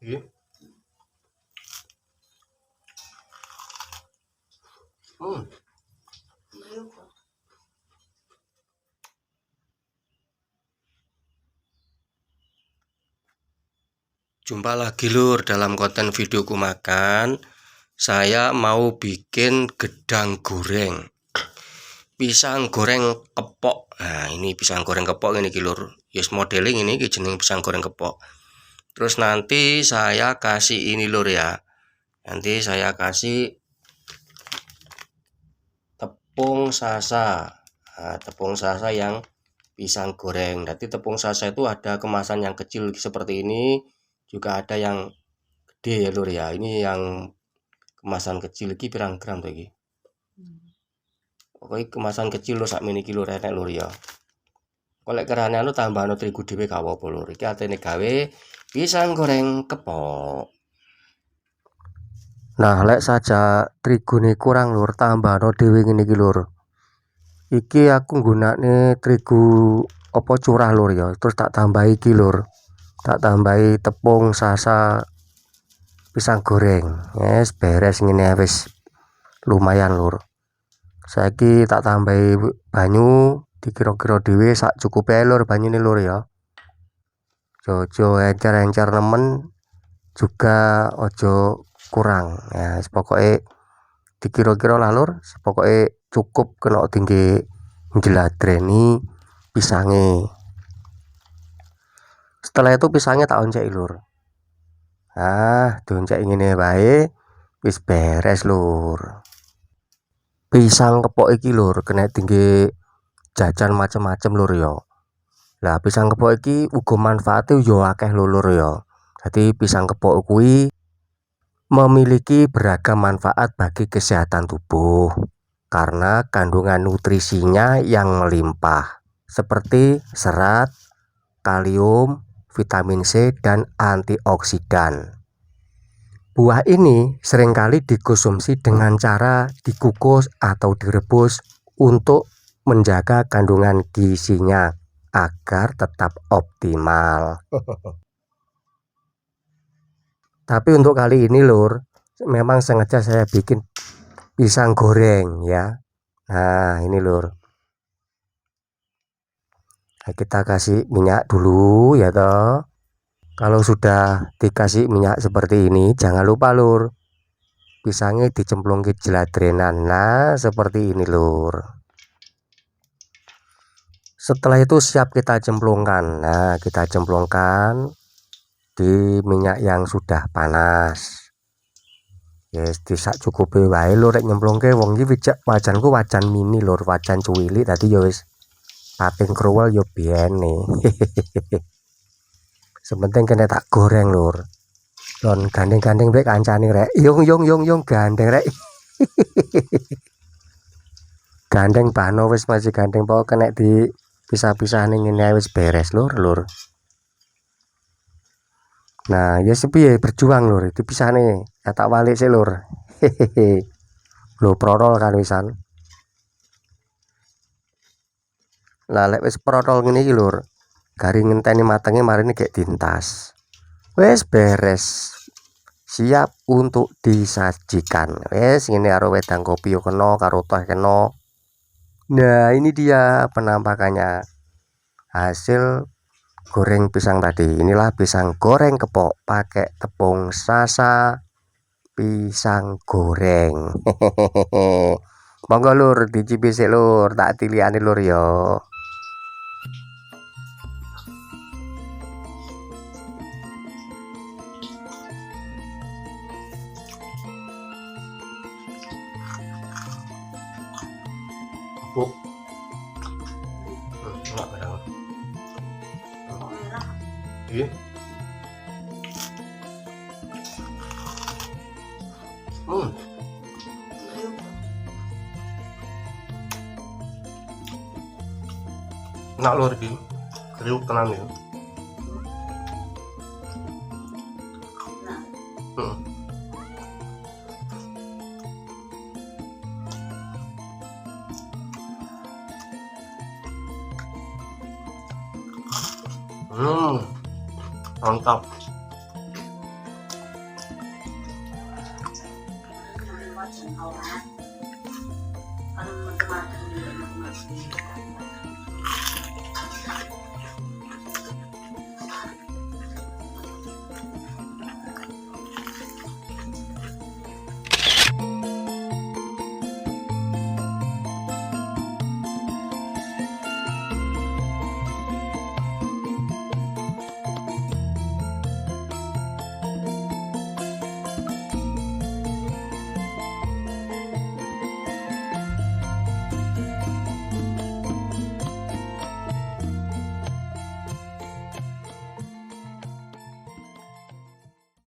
Iya. Jumpa lagi lur dalam konten videoku makan. Saya mau bikin gedang goreng, pisang goreng kepok. Nah ini pisang goreng kepok ini lur. Yes, modeling ini jeneng pisang goreng kepok. Terus nanti saya kasih ini lur ya. Nanti saya kasih tepung sasa. Nah, tepung sasa yang pisang goreng. Nanti tepung sasa itu ada kemasan yang kecil seperti ini, juga ada yang gede ya lur ya. Ini yang kemasan kecil iki pirang gram tuh iki. Pokoknya kemasan kecil lo sak mini kilo renek lur ya. Kolek kerane anu tambahno terigu dhewe gak apa-apa lur. Iki atene gawe pisang goreng kepok. Nah, lek saja trigune kurang lur, tambahno dhewe ngene iki lur. Iki aku nggunakne terigu apa curah lur ya. Terus tak tambahi iki lur. Tak tambahi tepung sasa pisang goreng. Yes, beres ngene wis lumayan lur. Saiki tak tambahi banyu dikira-kira dhewe sak cukupe lur banyune lur ya. Jojo encer-encer nemen juga ojo kurang. Ya, pokoknya dikira-kira lah lur, pokoknya cukup kena tinggi njladreni pisangnya. Setelah itu pisangnya tak onceki lur. Dionceki ngene wae wis beres lur. Pisang kepok iki lur kena tinggi jajan macem-macem lur ya. Lah pisang kepok iki uga manfaate yo akeh lur ya. Jadi pisang kepok kuwi memiliki beragam manfaat bagi kesehatan tubuh karena kandungan nutrisinya yang melimpah seperti serat, kalium, vitamin C, dan antioksidan. Buah ini seringkali dikonsumsi dengan cara dikukus atau direbus untuk menjaga kandungan gizinya agar tetap optimal. Tapi untuk kali ini lur, memang sengaja saya bikin pisang goreng ya. Nah ini lur. Nah, kita kasih minyak dulu ya toh. Kalau sudah dikasih minyak seperti ini, jangan lupa lur, pisangnya dicemplung ke jladrenan. Nah seperti ini lur. Setelah itu siap kita cemplungkan. Nah kita cemplungkan di minyak yang sudah panas. Yes, disak cukupe wae lur rek nyemplungke wong iki wajanku wajan mini lur, wajan cuwilik tadi ya wis pating krowel ya biyene. Sementing kena tak goreng lur. Don gandeng-gandeng brek kancane rek. Yung gandeng rek. Gandeng bano wis masih gandeng pokok kena di pisah-pisah ning ngene wis beres lur. Nah, ya sepiye berjuang lur, dipisahne. Ya tak balik sih lur. Hehehe. Lho protol kan wisan. Lah lek wis protol ngene iki lur, garing ngenteni matenge marine gek dintas. Wis beres. Siap untuk disajikan. Wis ngene karo wedang kopi yo kena, karo teh kena. Nah, ini dia penampakannya. Hasil goreng pisang tadi. Inilah pisang goreng kepok pakai tepung sasa pisang goreng. Hehehe. Monggo lur dicipi sik lur, tak tiliane lur ya. Empuk. Enak banget. Iya. Enak lur iki. Kriuk tenan ya. Mantap.